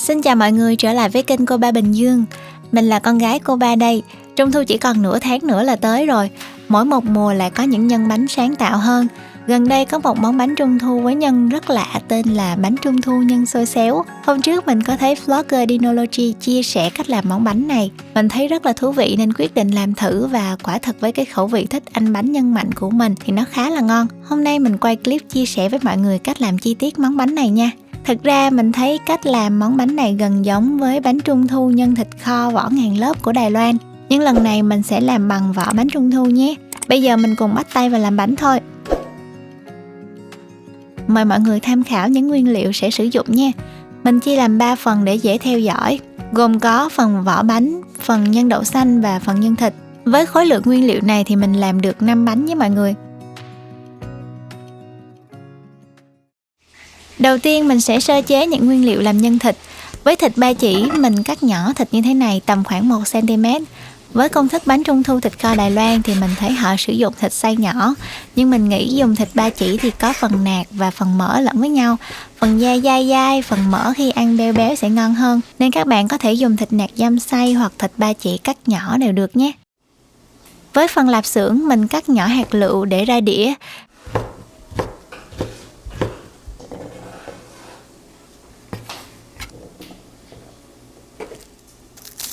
Xin chào mọi người trở lại với kênh Cô Ba Bình Dương. Mình là con gái cô Ba đây. Trung thu chỉ còn nửa tháng nữa là tới rồi. Mỗi một mùa lại có những nhân bánh sáng tạo hơn. Gần đây có một món bánh trung thu với nhân rất lạ tên là bánh trung thu nhân xôi xéo. Hôm trước mình có thấy vlogger Dinology chia sẻ cách làm món bánh này. Mình thấy rất là thú vị nên quyết định làm thử, và quả thật với cái khẩu vị thích ăn bánh nhân mạnh của mình thì nó khá là ngon. Hôm nay mình quay clip chia sẻ với mọi người cách làm chi tiết món bánh này nha. Thực ra mình thấy cách làm món bánh này gần giống với bánh trung thu nhân thịt kho vỏ ngàn lớp của Đài Loan. Nhưng lần này mình sẽ làm bằng vỏ bánh trung thu nhé. Bây giờ mình cùng bắt tay vào làm bánh thôi. Mời mọi người tham khảo những nguyên liệu sẽ sử dụng nha. Mình chia làm 3 phần để dễ theo dõi, gồm có phần vỏ bánh, phần nhân đậu xanh và phần nhân thịt. Với khối lượng nguyên liệu này thì mình làm được 5 bánh với mọi người. Đầu tiên mình sẽ sơ chế những nguyên liệu làm nhân thịt. Với thịt ba chỉ mình cắt nhỏ thịt như thế này tầm khoảng 1 cm. Với công thức bánh trung thu thịt kho Đài Loan thì mình thấy họ sử dụng thịt xay nhỏ, nhưng mình nghĩ dùng thịt ba chỉ thì có phần nạc và phần mỡ lẫn với nhau. Phần da dai dai, phần mỡ khi ăn béo béo sẽ ngon hơn, nên các bạn có thể dùng thịt nạc dăm xay hoặc thịt ba chỉ cắt nhỏ đều được nhé. Với phần lạp xưởng mình cắt nhỏ hạt lựu để ra đĩa.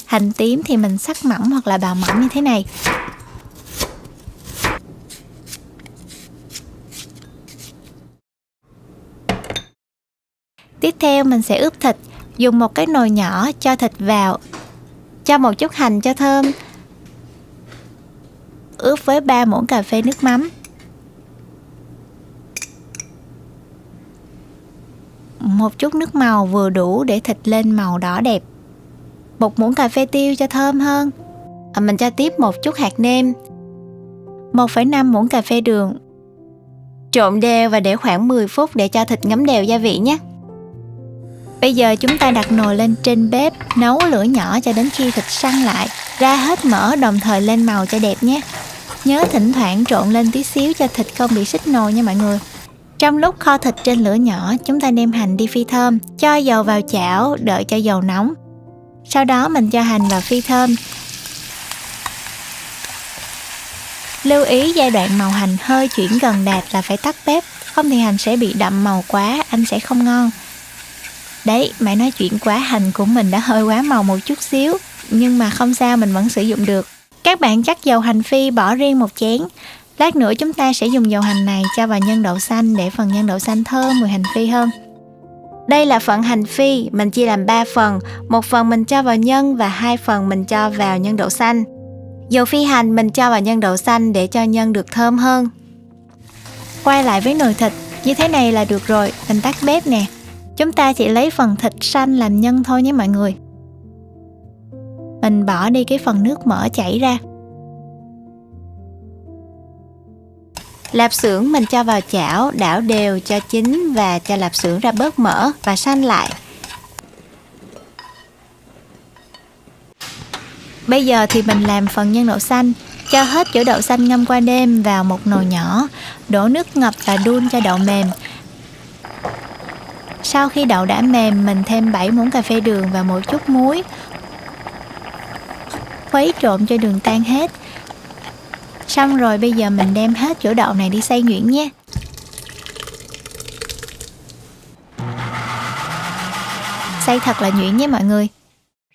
Hành tím thì mình sắc mỏng hoặc là bào mỏng như thế này. Tiếp theo mình sẽ ướp thịt. Dùng một cái nồi nhỏ cho thịt vào. Cho một chút hành cho thơm. Ướp với 3 muỗng cà phê nước mắm. Một chút nước màu vừa đủ để thịt lên màu đỏ đẹp. 1 muỗng cà phê tiêu cho thơm hơn. Mình cho tiếp một chút hạt nêm. 1,5 muỗng cà phê đường. Trộn đều và để khoảng 10 phút để cho thịt ngấm đều gia vị nhé. Bây giờ chúng ta đặt nồi lên trên bếp, nấu lửa nhỏ cho đến khi thịt săn lại, ra hết mỡ đồng thời lên màu cho đẹp nhé. Nhớ thỉnh thoảng trộn lên tí xíu cho thịt không bị xích nồi nha mọi người. Trong lúc kho thịt trên lửa nhỏ, chúng ta đem hành đi phi thơm, cho dầu vào chảo, đợi cho dầu nóng. Sau đó mình cho hành vào phi thơm. Lưu ý giai đoạn màu hành hơi chuyển gần đạt là phải tắt bếp, không thì hành sẽ bị đậm màu quá, ăn sẽ không ngon. Đấy, mày nói chuyện quá, hành của mình đã hơi quá màu một chút xíu, nhưng mà không sao, mình vẫn sử dụng được. Các bạn chắc dầu hành phi bỏ riêng một chén. Lát nữa chúng ta sẽ dùng dầu hành này cho vào nhân đậu xanh để phần nhân đậu xanh thơm mùi hành phi hơn. Đây là phần hành phi, mình chia làm 3 phần, 1 phần mình cho vào nhân và 2 phần mình cho vào nhân đậu xanh. Dầu phi hành mình cho vào nhân đậu xanh để cho nhân được thơm hơn. Quay lại với nồi thịt, như thế này là được rồi, mình tắt bếp nè. Chúng ta chỉ lấy phần thịt xanh làm nhân thôi nhé mọi người. Mình bỏ đi cái phần nước mỡ chảy ra. Lạp xưởng mình cho vào chảo, đảo đều cho chín và cho lạp xưởng ra bớt mỡ và sanh lại. Bây giờ thì mình làm phần nhân đậu xanh. Cho hết chỗ đậu xanh ngâm qua đêm vào một nồi nhỏ, đổ nước ngập và đun cho đậu mềm. Sau khi đậu đã mềm, mình thêm 7 muỗng cà phê đường và một chút muối. Khuấy trộn cho đường tan hết. Xong rồi bây giờ mình đem hết chỗ đậu này đi xay nhuyễn nhé. Xay thật là nhuyễn nhé mọi người.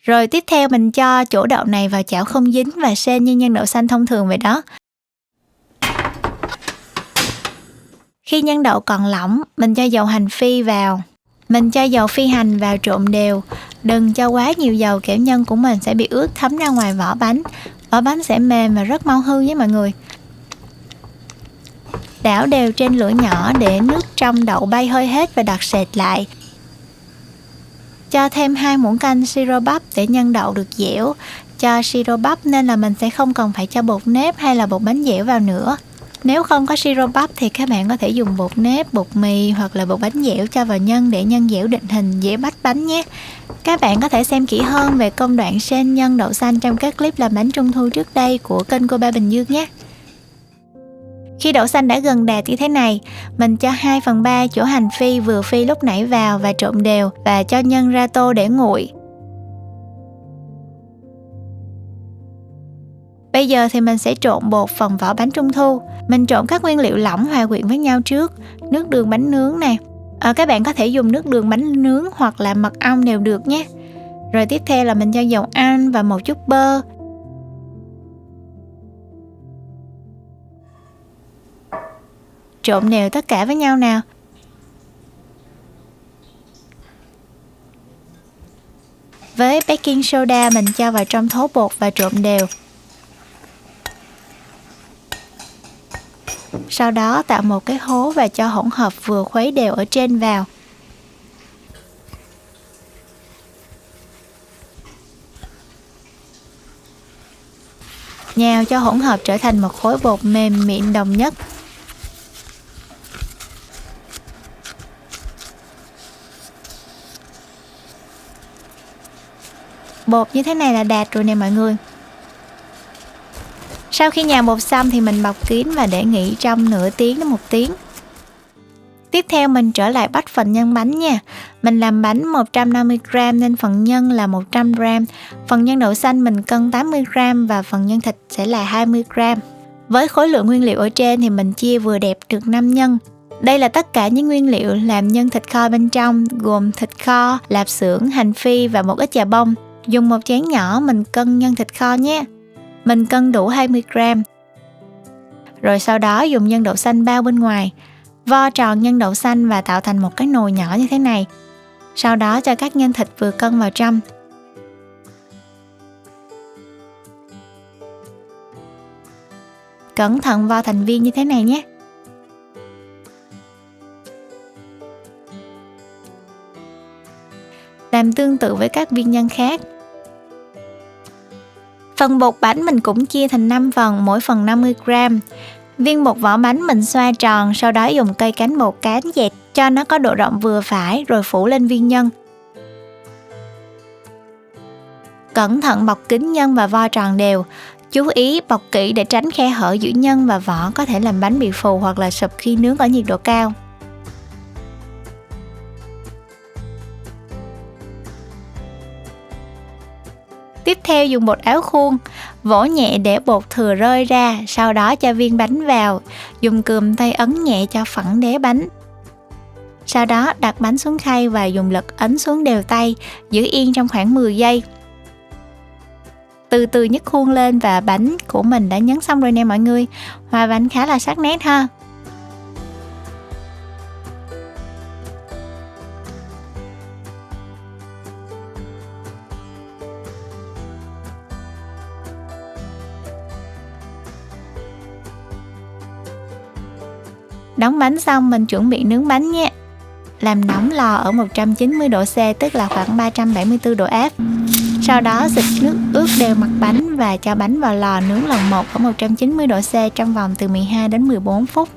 Rồi tiếp theo mình cho chỗ đậu này vào chảo không dính và sên như nhân đậu xanh thông thường vậy đó. Khi nhân đậu còn lỏng, mình cho dầu hành phi vào. Mình cho dầu phi hành vào trộn đều. Đừng cho quá nhiều dầu kẻo nhân của mình sẽ bị ướt thấm ra ngoài vỏ bánh. Vỏ bánh sẽ mềm và rất mau hư với mọi người. Đảo đều trên lửa nhỏ để nước trong đậu bay hơi hết và đặc sệt lại. Cho thêm 2 muỗng canh siro bắp để nhân đậu được dẻo. Cho siro bắp nên là mình sẽ không cần phải cho bột nếp hay là bột bánh dẻo vào nữa. Nếu không có siro bắp thì các bạn có thể dùng bột nếp, bột mì hoặc là bột bánh dẻo cho vào nhân để nhân dẻo định hình dễ bách bánh nhé. Các bạn có thể xem kỹ hơn về công đoạn sên nhân đậu xanh trong các clip làm bánh trung thu trước đây của kênh Cô Ba Bình Dương nhé. Khi đậu xanh đã gần đạt như thế này, mình cho 2/3 chỗ hành phi vừa phi lúc nãy vào và trộn đều và cho nhân ra tô để nguội. Bây giờ thì mình sẽ trộn bột phần vỏ bánh trung thu. Mình trộn các nguyên liệu lỏng hòa quyện với nhau trước. Nước đường bánh nướng nè. Các bạn có thể dùng nước đường bánh nướng hoặc là mật ong đều được nhé. Rồi tiếp theo là mình cho dầu ăn và một chút bơ. Trộn đều tất cả với nhau nào. Với baking soda mình cho vào trong thố bột và trộn đều. Sau đó tạo một cái hố và cho hỗn hợp vừa khuấy đều ở trên vào. Nhào cho hỗn hợp trở thành một khối bột mềm mịn đồng nhất. Bột như thế này là đạt rồi nè mọi người. Sau khi nhào bột xong thì mình bọc kín và để nghỉ trong nửa tiếng đến 1 tiếng. Tiếp theo mình trở lại bắt phần nhân bánh nha. Mình làm bánh 150g nên phần nhân là 100g. Phần nhân đậu xanh mình cân 80g và phần nhân thịt sẽ là 20g. Với khối lượng nguyên liệu ở trên thì mình chia vừa đẹp được 5 nhân. Đây là tất cả những nguyên liệu làm nhân thịt kho bên trong, gồm thịt kho, lạp xưởng, hành phi và một ít chà bông. Dùng một chén nhỏ mình cân nhân thịt kho nhé. Mình cân đủ 20g. Rồi sau đó dùng nhân đậu xanh bao bên ngoài. Vo tròn nhân đậu xanh và tạo thành một cái nồi nhỏ như thế này. Sau đó cho các nhân thịt vừa cân vào trong. Cẩn thận vo thành viên như thế này nhé. Làm tương tự với các viên nhân khác. Phần bột bánh mình cũng chia thành 5 phần, mỗi phần 50g. Viên bột vỏ bánh mình xoa tròn, sau đó dùng cây cán bột cán dẹt cho nó có độ rộng vừa phải rồi phủ lên viên nhân. Cẩn thận bọc kín nhân và vo tròn đều. Chú ý bọc kỹ để tránh khe hở giữa nhân và vỏ có thể làm bánh bị phù hoặc là sụp khi nướng ở nhiệt độ cao. Tiếp theo dùng bột áo khuôn, vỗ nhẹ để bột thừa rơi ra, sau đó cho viên bánh vào, dùng cườm tay ấn nhẹ cho phẳng đế bánh. Sau đó đặt bánh xuống khay và dùng lực ấn xuống đều tay, giữ yên trong khoảng 10 giây. Từ từ nhấc khuôn lên và bánh của mình đã nhấn xong rồi nè mọi người. Hoa bánh khá là sắc nét ha. Đóng bánh xong mình chuẩn bị nướng bánh nha. Làm nóng lò ở 190 độ C, tức là khoảng 374 độ áp. Sau đó xịt nước ướt đều mặt bánh và cho bánh vào lò nướng lần 1 ở 190 độ C trong vòng từ 12 đến 14 phút.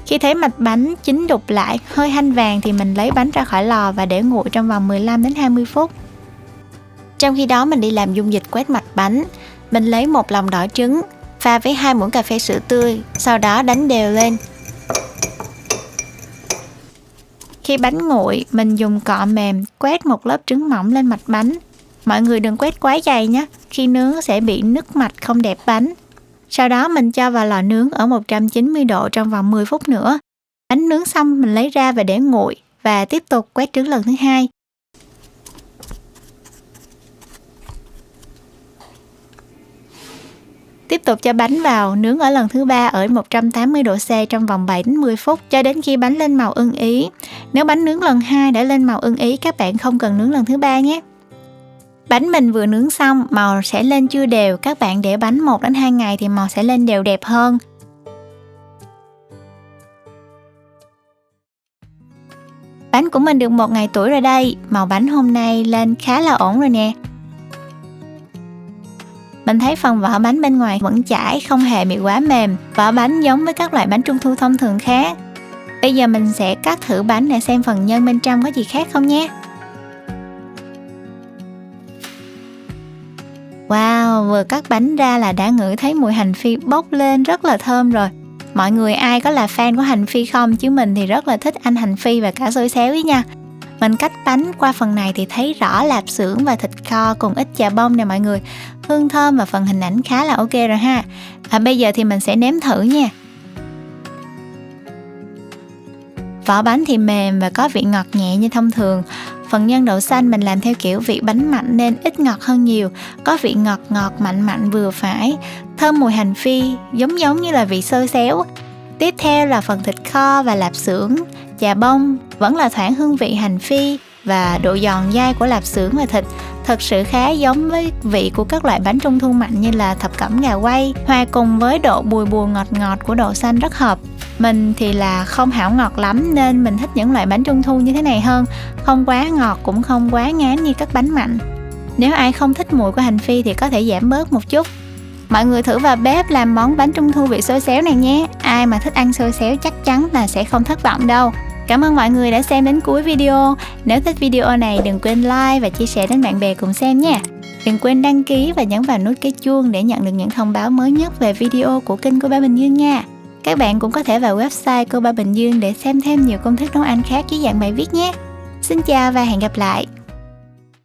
Khi thấy mặt bánh chín đục lại, hơi hanh vàng thì mình lấy bánh ra khỏi lò và để nguội trong vòng 15 đến 20 phút. Trong khi đó mình đi làm dung dịch quét mặt bánh. Mình lấy một lòng đỏ trứng, pha với 2 muỗng cà phê sữa tươi, sau đó đánh đều lên. Khi bánh nguội, mình dùng cọ mềm quét một lớp trứng mỏng lên mặt bánh. Mọi người đừng quét quá dày nhé, khi nướng sẽ bị nứt mạch không đẹp bánh. Sau đó mình cho vào lò nướng ở 190 độ trong vòng 10 phút nữa. Bánh nướng xong mình lấy ra và để nguội và tiếp tục quét trứng lần thứ 2. Tiếp tục cho bánh vào nướng ở lần thứ 3 ở 180 độ C trong vòng 7 đến 10 phút cho đến khi bánh lên màu ưng ý. Nếu bánh nướng lần 2 đã lên màu ưng ý, các bạn không cần nướng lần thứ 3 nhé. Bánh mình vừa nướng xong, màu sẽ lên chưa đều, các bạn để bánh 1 đến 2 ngày thì màu sẽ lên đều đẹp hơn. Bánh của mình được 1 ngày tuổi rồi đây, màu bánh hôm nay lên khá là ổn rồi nè. Mình thấy phần vỏ bánh bên ngoài vẫn chảy, không hề bị quá mềm. Vỏ bánh giống với các loại bánh trung thu thông thường khác. Bây giờ mình sẽ cắt thử bánh để xem phần nhân bên trong có gì khác không nhé. Wow, vừa cắt bánh ra là đã ngửi thấy mùi hành phi bốc lên rất là thơm rồi. Mọi người ai có là fan của hành phi không? Chứ mình thì rất là thích ăn hành phi và cả xôi xéo ý nha. Mình cắt bánh qua phần này thì thấy rõ lạp xưởng và thịt kho cùng ít chà bông nè mọi người. Hương thơm và phần hình ảnh khá là ok rồi ha. Bây giờ thì mình sẽ nếm thử nha. Vỏ bánh thì mềm và có vị ngọt nhẹ như thông thường. Phần nhân đậu xanh mình làm theo kiểu vị bánh mặn nên ít ngọt hơn nhiều. Có vị ngọt ngọt mặn vừa phải. Thơm mùi hành phi giống như là vị xôi xéo. Tiếp theo là phần thịt kho và lạp xưởng. Chà bông vẫn là thoảng hương vị hành phi và độ giòn dai của lạp xưởng và thịt. Thật sự khá giống với vị của các loại bánh trung thu mặn như là thập cẩm gà quay, hòa cùng với độ bùi bùi ngọt của đậu xanh rất hợp. Mình thì là không hảo ngọt lắm nên mình thích những loại bánh trung thu như thế này hơn. Không quá ngọt cũng không quá ngán như các bánh mặn. Nếu ai không thích mùi của hành phi thì có thể giảm bớt một chút. Mọi người thử vào bếp làm món bánh trung thu vị xôi xéo này nhé. Ai mà thích ăn xôi xéo chắc chắn là sẽ không thất vọng đâu. Cảm ơn mọi người đã xem đến cuối video. Nếu thích video này đừng quên like và chia sẻ đến bạn bè cùng xem nha. Đừng quên đăng ký và nhấn vào nút cái chuông để nhận được những thông báo mới nhất về video của kênh Cô Ba Bình Dương nha. Các bạn cũng có thể vào website Cô Ba Bình Dương để xem thêm nhiều công thức nấu ăn khác dưới dạng bài viết nhé. Xin chào và hẹn gặp lại.